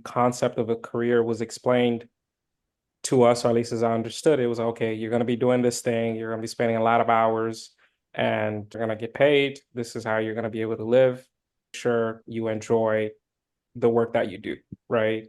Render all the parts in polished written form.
concept of a career was explained to us, or at least as I understood, it was okay, you're going to be doing this thing, you're going to be spending a lot of hours and you're going to get paid. This is how you're going to be able to live. Sure, you enjoy the work that you do, right?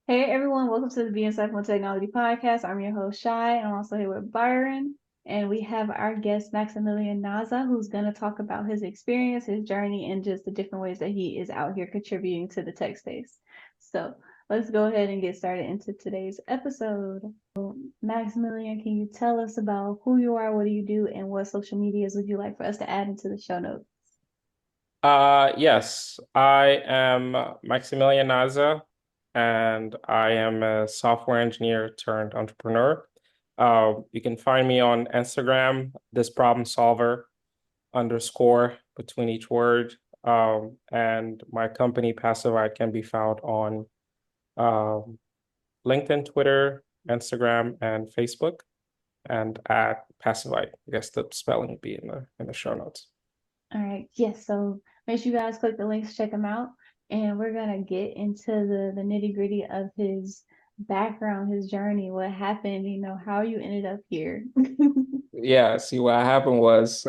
Hey everyone, welcome to the Be Insightful Technology Podcast. I'm your host, Shai, and I'm also here with Byron. And we have our guest, Maximillian Naza, who's going to talk about his experience, his journey, and just the different ways that he is out here contributing to the tech space. So let's go ahead and get started into today's episode. Maximillian, can you tell us about who you are, what do you do, and what social medias would you like for us to add into the show notes? Yes, I am Maximillian Naza, and I am a software engineer turned entrepreneur. You can find me on Instagram, this problem solver underscore between each word. And my company Passivite can be found on LinkedIn, Twitter, Instagram, and Facebook, and at Passivite. I guess the spelling would be in the show notes. All right, yes, so make sure you guys click the links, check them out, and we're gonna get into the nitty-gritty of his background, his journey, what happened, how you ended up here. Yeah, see what happened was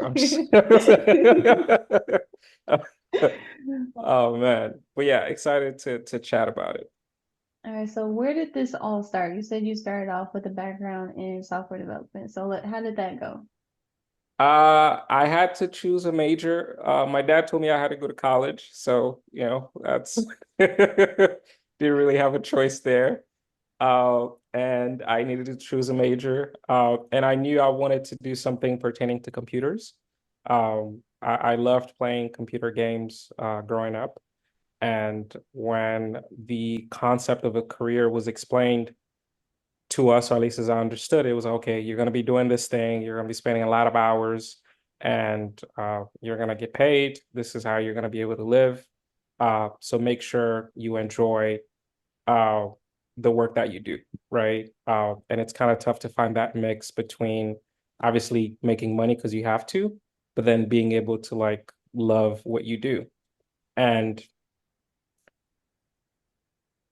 oh man. But yeah, excited to chat about it. All right, so where did this all start? You said you started off with a background in software development. So how did that go? I had to choose a major. My dad told me I had to go to college, so that's didn't really have a choice there. And I needed to choose a major. And I knew I wanted to do something pertaining to computers. I loved playing computer games growing up. And when the concept of a career was explained to us, or at least as I understood, it was okay, you're going to be doing this thing, you're going to be spending a lot of hours, and you're going to get paid. This is how you're going to be able to live. So make sure you enjoy the work that you do, right? And it's kind of tough to find that mix between obviously making money because you have to, but then being able to like love what you do. And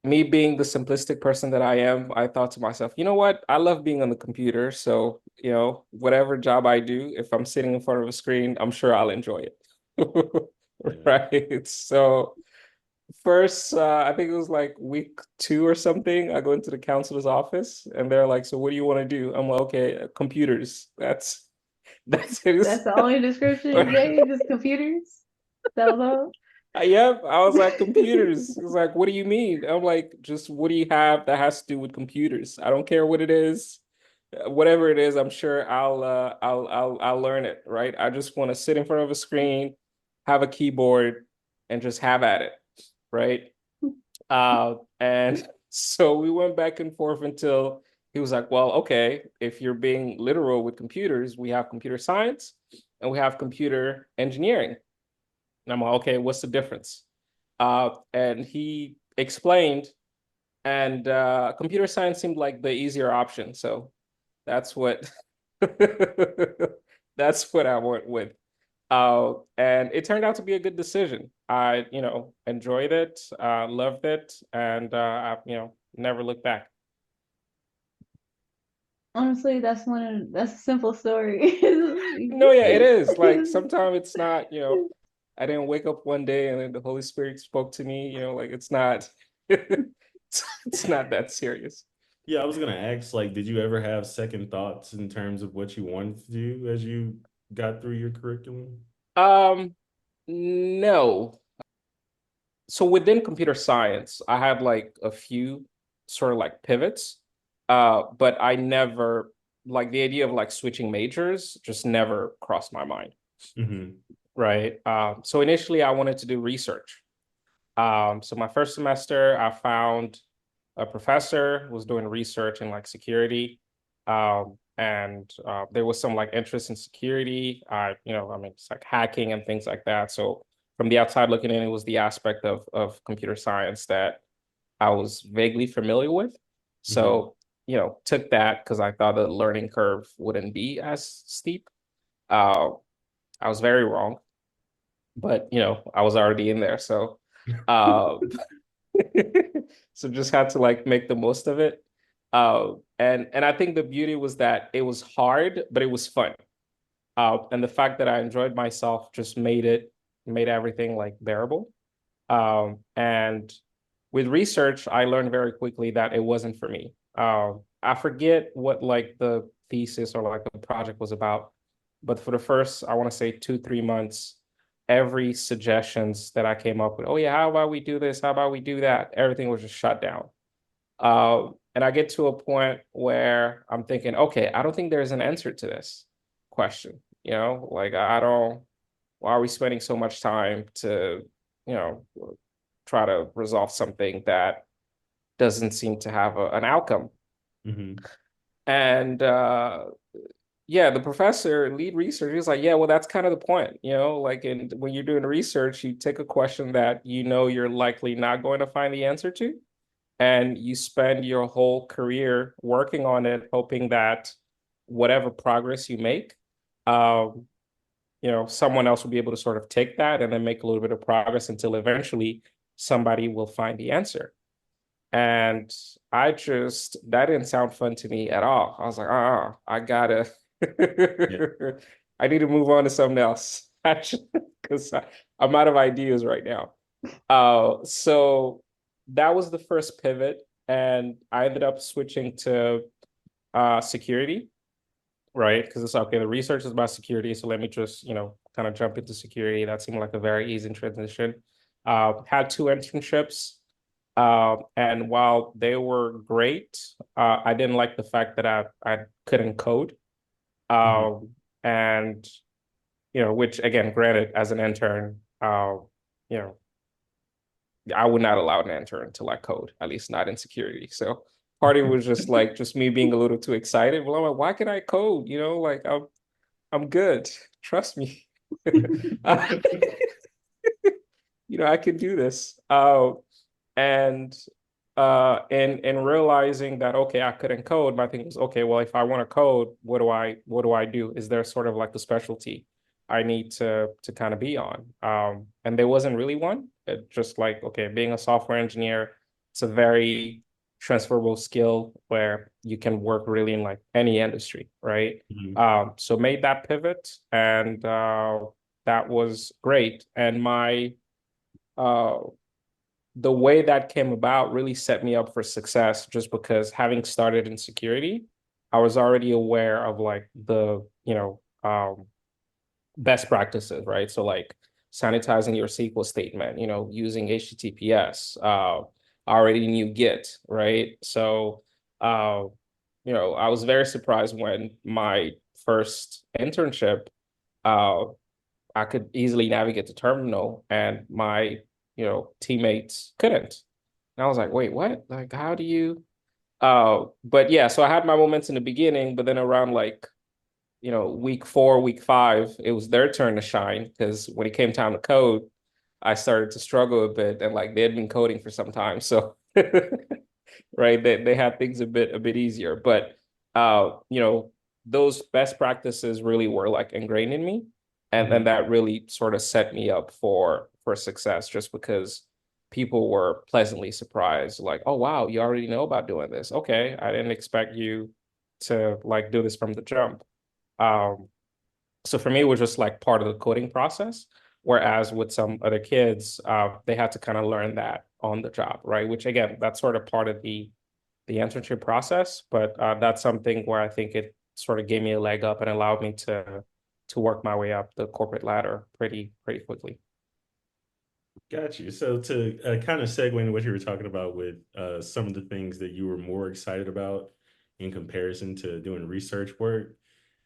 me being the simplistic person that I am, I thought to myself, you know what? I love being on the computer. So, whatever job I do, if I'm sitting in front of a screen, I'm sure I'll enjoy it. Yeah. Right. So first, I think it was like week 2 or something. I go into the counselor's office and they're like, so what do you want to do? I'm like, okay, computers. That's it. That's the only description you gave, just computers? That was all? Yep, I was like, computers. It's like, what do you mean? I'm like, just what do you have that has to do with computers? I don't care what it is. Whatever it is, I'm sure I'll learn it, right? I just want to sit in front of a screen, have a keyboard, and just have at it, right? And so we went back and forth until he was like, well, okay, if you're being literal with computers, we have computer science and we have computer engineering. And I'm like, okay, what's the difference? And he explained, and computer science seemed like the easier option. So that's what that's what I went with. And it turned out to be a good decision. I, enjoyed it, loved it, and never looked back. Honestly, that's a simple story. No, yeah, it is. Like sometimes it's not, I didn't wake up one day and then the Holy Spirit spoke to me, like it's not it's not that serious. Yeah, I was gonna ask, like, did you ever have second thoughts in terms of what you wanted to do as you got through your curriculum? Um, no. So within computer science, I had like a few sort of like pivots. But I never like the idea of like switching majors just never crossed my mind. Hmm. Right. So initially I wanted to do research. So my first semester, I found a professor who was doing research in like security. And there was some like interest in security. It's like hacking and things like that. So from the outside looking in, it was the aspect of computer science that I was vaguely familiar with. Hmm. So, took that because I thought the learning curve wouldn't be as steep. Uh, I was very wrong. but I was already in there, so uh, so just had to like make the most of it. And I think the beauty was that it was hard, but it was fun. And the fact that I enjoyed myself just made everything like bearable. And with research, I learned very quickly that it wasn't for me. I forget what like the thesis or like the project was about, but for the first, I want to say 2, 3 months, every suggestions that I came up with, oh yeah, how about we do this? How about we do that? Everything was just shut down. And I get to a point where I'm thinking, okay, I don't think there's an answer to this question. Like I don't, why are we spending so much time to, you know, try to resolve something that doesn't seem to have an outcome? Hmm. And yeah, the professor, lead researcher, is like, yeah, well, that's kind of the point, like when you're doing research, you take a question that you're likely not going to find the answer to, and you spend your whole career working on it, hoping that whatever progress you make, um, someone else will be able to sort of take that and then make a little bit of progress until eventually somebody will find the answer. And that didn't sound fun to me at all. I was like, I gotta, Yeah. I need to move on to something else, actually, because I'm out of ideas right now. So that was the first pivot, and I ended up switching to security, right? Because it's okay, the research is about security, so let me just, kind of jump into security. That seemed like a very easy transition. Had 2 internships, and while they were great, I didn't like the fact that I couldn't code. Hmm. And which again, granted, as an intern, you know, I would not allow an intern to like code, at least not in security. So part of it was just me being a little too excited. Well, I'm like, why can I code? Like I'm good. Trust me. Uh, I can do this. And in realizing that okay, I couldn't code, my thing was okay, well, if I want to code, what do I do? Is there sort of like the specialty I need to kind of be on? And there wasn't really one. It just like, okay, being a software engineer, it's a very transferable skill where you can work really in like any industry, right? Hmm. So made that pivot, and that was great. And my uh the way that came about really set me up for success, just because having started in security, I was already aware of like the, best practices, right? So like sanitizing your SQL statement, using HTTPS, I already knew Git, right? So, uh, I was very surprised when my first internship, uh, I could easily navigate the terminal and my, teammates couldn't. And I was like, wait, what? Like, how do you? But yeah, so I had my moments in the beginning, but then around like, week 4, week 5, it was their turn to shine because when it came time to code, I started to struggle a bit, and like they had been coding for some time. So right, they had things a bit easier. But those best practices really were like ingrained in me. And then Hmm. that really sort of set me up for success, just because people were pleasantly surprised, like, oh wow, you already know about doing this. Okay, I didn't expect you to like do this from the jump. Um, so for me, it was just like part of the coding process. Whereas with some other kids, they had to kind of learn that on the job, right? Which again, that's sort of part of the internship process. But that's something where I think it sort of gave me a leg up and allowed me to work my way up the corporate ladder pretty quickly. Got you. So to kind of segue into what you were talking about with some of the things that you were more excited about in comparison to doing research work,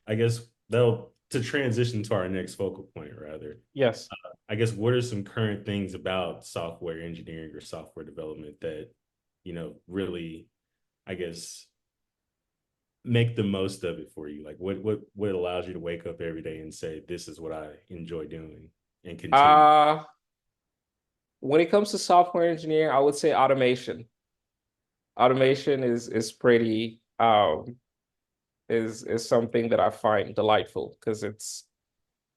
I guess that'll to transition to our next focal point, rather. Yes. I guess what are some current things about software engineering or software development that, really, I guess, make the most of it for you? Like what allows you to wake up every day and say, this is what I enjoy doing and continue? Uh, when it comes to software engineering, I would say automation. Automation is pretty is something that I find delightful because it's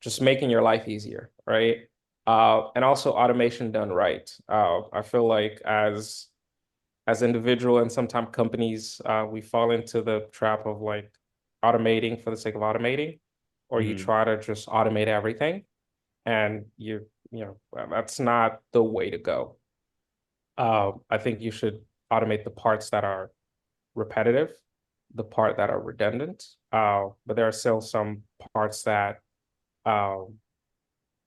just making your life easier, right? And also automation done right. I feel like as individual and sometimes companies, we fall into the trap of like automating for the sake of automating, or you Mhm. try to just automate everything, and that's not the way to go. I think you should automate the parts that are repetitive, the part that are redundant, but there are still some parts that um,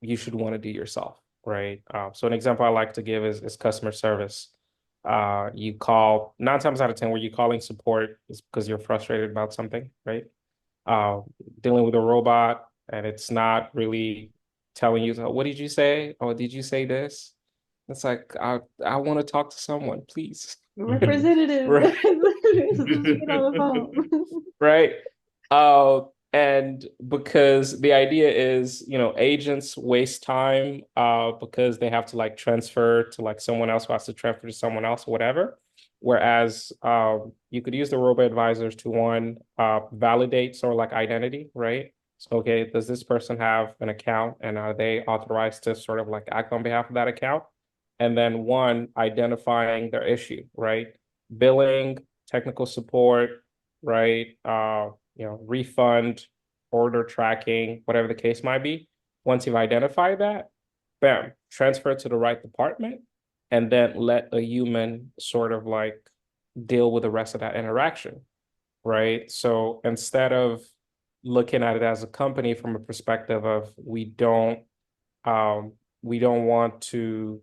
you should want to do yourself, right? So an example I like to give is customer service. You call 9 times out of 10 where you're calling support is because you're frustrated about something, right? Uh, Dealing with a robot and it's not really telling you, "Oh, what did you say? Oh, did you say this?" It's like, I want to talk to someone, please. Representative. Right. Get on the phone. Right. And because the idea is, agents waste time because they have to like transfer to like someone else who has to transfer to someone else, whatever. Whereas you could use the robo advisors to one validate sort of like identity, right? So, okay, does this person have an account and are they authorized to sort of like act on behalf of that account? And then one, identifying their issue, right? Billing, technical support, right? Refund, order tracking, whatever the case might be. Once you've identified that, bam, transfer it to the right department, and then let a human sort of like deal with the rest of that interaction, right? So instead of looking at it as a company from a perspective of um, we don't want to.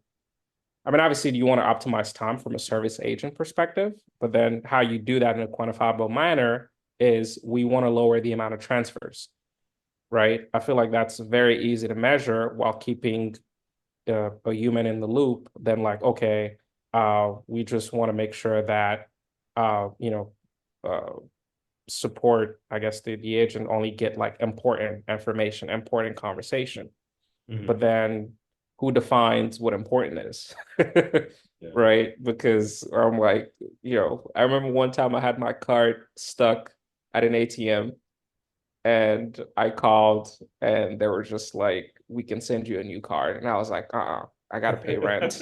I mean, obviously, you want to optimize time from a service agent perspective, but then how you do that in a quantifiable manner is we want to lower the amount of transfers, right? I feel like that's very easy to measure while keeping a human in the loop. Then, like, okay, we just want to make sure that, uh, you know, uh, support, I guess, the agent only get like important information, important conversation. But Mhm. then who defines what important is? Yeah. Right? Because I'm like, I remember one time I had my card stuck at an ATM and I called and they were just like, we can send you a new card. And I was like, I gotta pay rent.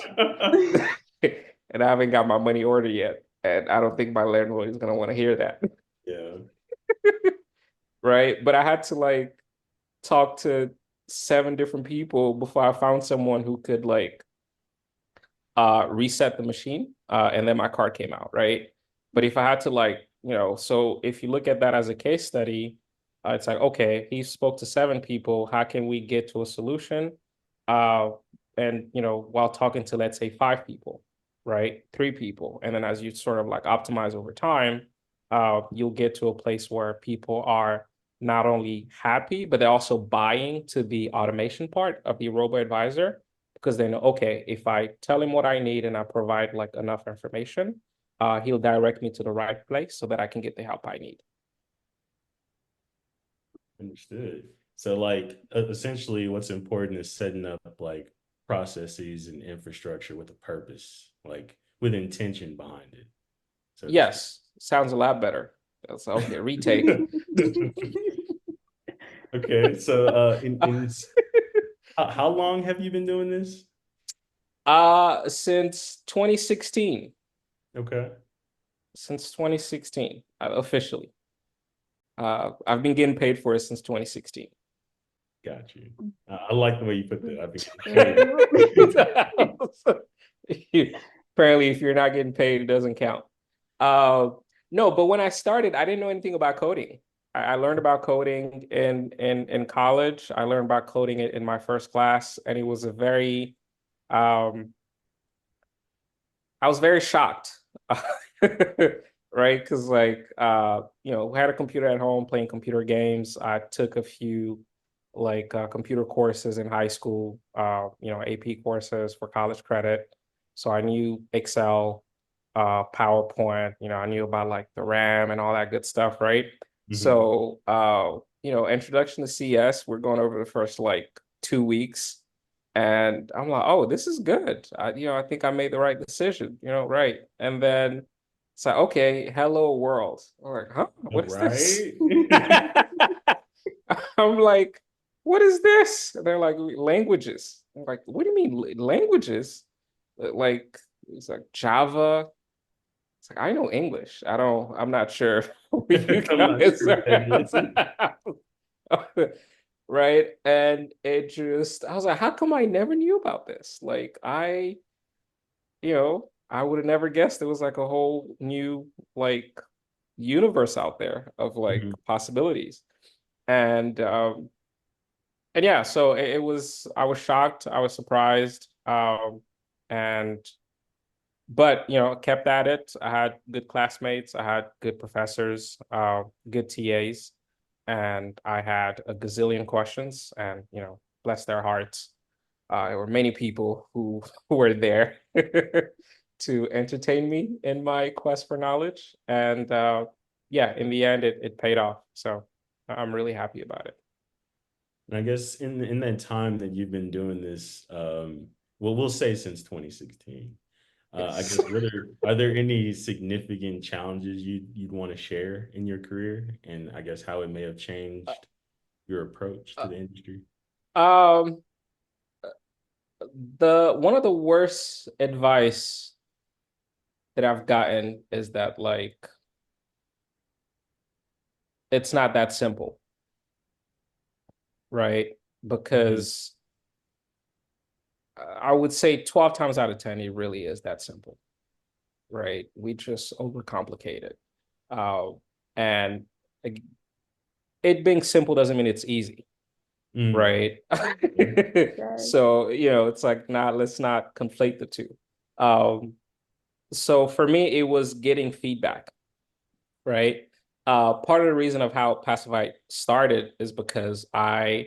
And I haven't got my money order yet. And I don't think my landlord is gonna want to hear that. Yeah. Right. But I had to like talk to 7 different people before I found someone who could like reset the machine, and then my card came out, right? But if I had to like, so if you look at that as a case study, it's like, okay, he spoke to 7 people. How can we get to a solution? Uh, and while talking to let's say 5 people, right? 3 people, and then as you sort of like optimize over time, you'll get to a place where people are not only happy, but they're also buying to the automation part of the robo advisor because they know, okay, if I tell him what I need and I provide like enough information, he'll direct me to the right place so that I can get the help I need. Understood. So, like, essentially, what's important is setting up like processes and infrastructure with a purpose, like with intention behind it, so to speak. Yes, sounds a lot better. That's okay. Retake. Okay, so how long have you been doing this? Since 2016. Okay, Since 2016, officially. I've been getting paid for it since 2016. got you. I like the way you put that. I've been Apparently, if you're not getting paid, it doesn't count. Uh, no, but when I started, I didn't know anything about coding. I learned about coding in college. I learned about coding in my first class, and it was a very um, I was very shocked. Right? Because like we had a computer at home playing computer games. I took a few like computer courses in high school, AP courses for college credit. So I knew Excel, PowerPoint, I knew about like the RAM and all that good stuff, right? Mhm. So introduction to CS, we're going over the first like 2 weeks. And I'm like, oh, this is good. I think I made the right decision, right? And then it's like, okay, hello world. I'm like, huh? What is this? Right. I'm like, what is this? And they're like, languages. I'm like, what do you mean languages? Like, it's like Java. It's like, I know English. I'm not sure what you I'm not guys sure what that are. Right. And I was like, how come I never knew about this? Like, I would have never guessed there was like a whole new like universe out there of like is. possibilities. And and yeah, so it was, I was shocked, I was surprised. And but kept at it. I had good classmates, I had good professors, good TAs, and I had a gazillion questions. And bless their hearts, there were many people who were there to entertain me in my quest for knowledge. And yeah, in the end, it paid off. So I'm really happy about it. And I guess in that time that you've been doing this, well, we'll say since 2016, I Yes. guess are there any significant challenges you'd want to share in your career, and I guess how it may have changed your approach to the industry? Um, the one of the worst advice that I've gotten is that like it's not that simple, right? Hmm. Because I would say 12 times out of 10, it really is that simple, right? We just overcomplicate it. Uh, and it being simple doesn't mean it's easy, Mm. right? Yes. So, it's like, let's not conflate the two. Um, so for me, it was getting feedback, right? Part of the reason of how Pacify started is because um,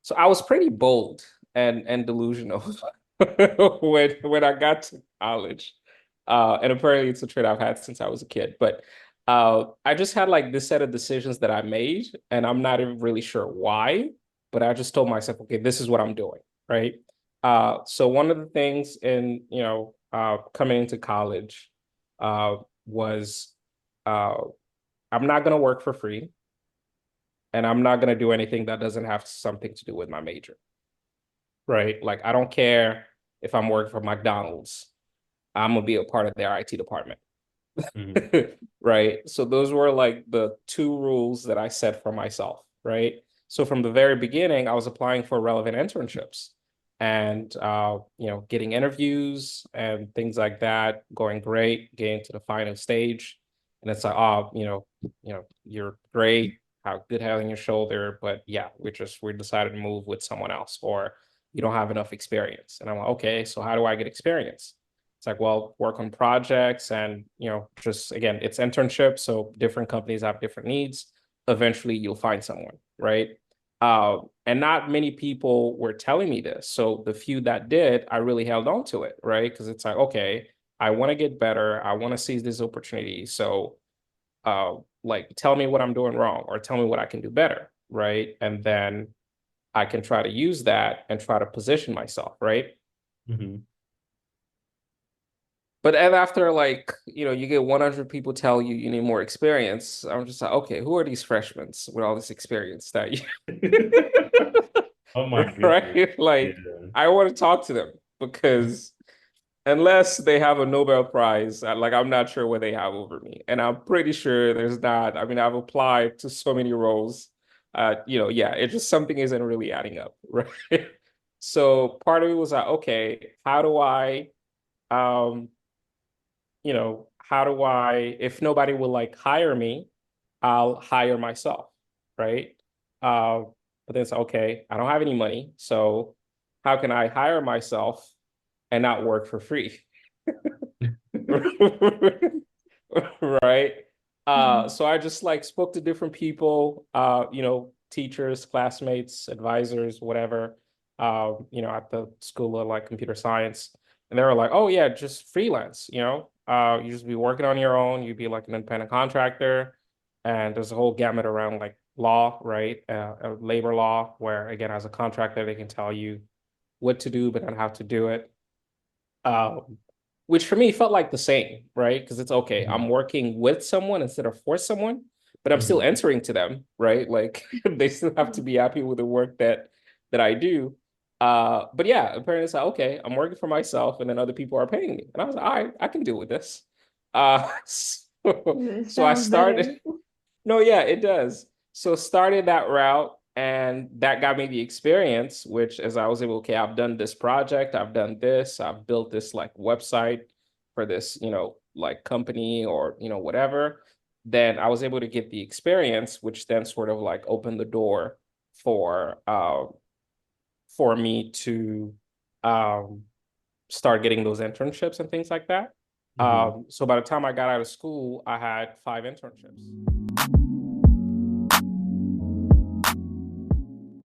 so I was pretty bold and delusional when I got to college. And apparently it's a trait I've had since I was a kid. But I just had like this set of decisions that I made, and I'm not even really sure why, but I just told myself, okay, this is what I'm doing, right? So one of the things in, coming into college was uh, I'm not going to work for free, and I'm not going to do anything that doesn't have something to do with my major, right? Like, I don't care if I'm working for McDonald's, I'm going to be a part of their IT department. Hmm. Right. So those were like the two rules that I set for myself. Right. So from the very beginning, I was applying for relevant internships and, getting interviews and things like that, going great, getting to the final stage. And it's like, oh, you're great, how good head on your shoulder. But yeah, we decided to move with someone else, or you don't have enough experience. And I'm like, okay, so how do I get experience? It's like, well, work on projects and, just again, it's internships. So different companies have different needs. Eventually you'll find someone, right? And not many people were telling me this. So the few that did, I really held on to it, right? Because it's like, okay, I want to get better. I want to seize this opportunity. So, like, tell me what I'm doing wrong or tell me what I can do better, right? And then I can try to use that and try to position myself, right? Hmm. But then after like, you get 100 people tell you you need more experience, I'm just like, okay, who are these freshmen with all this experience that Oh my goodness. right? Yeah. Like, I want to talk to them because unless they have a Nobel Prize, like I'm not sure what they have over me. And I'm pretty sure there's not. I mean, I've applied to so many roles. Yeah, it's just something isn't really adding up, right? So part of it was like, okay, um how do I, if nobody will like hire me, I'll hire myself, right? Uh, but then it's okay, I don't have any money, so how can I hire myself and not work for free? Right? Mhm. So I just like spoke to different people, teachers, classmates, advisors, whatever, at the School of like Computer Science. And they were like, oh yeah, just freelance, you just be working on your own, you'd be like an independent contractor. And there's a whole gamut around like law, right? Labor law, where again, as a contractor, they can tell you what to do, but not how to do it. Um, which for me felt like the same, right? Because it's okay, Mhm. I'm working with someone instead of for someone. but I'm still Mhm. answering to them, right? Like they still have to be happy with the work that I do. But yeah, apparently it's like, okay, I'm working for myself and then other people are paying me. And I was like, all right, I can deal with this. It So I sounds started, better. no, yeah, it does. So started that route and that got me the experience, which as I was able, okay, I've done this project, I've done this, I've built this like website for this, like company or, whatever. Then I was able to get the experience, which then sort of like opened the door for for me to um start getting those internships and things like that. Mhm. So by the time I got out of school, I had 5 internships.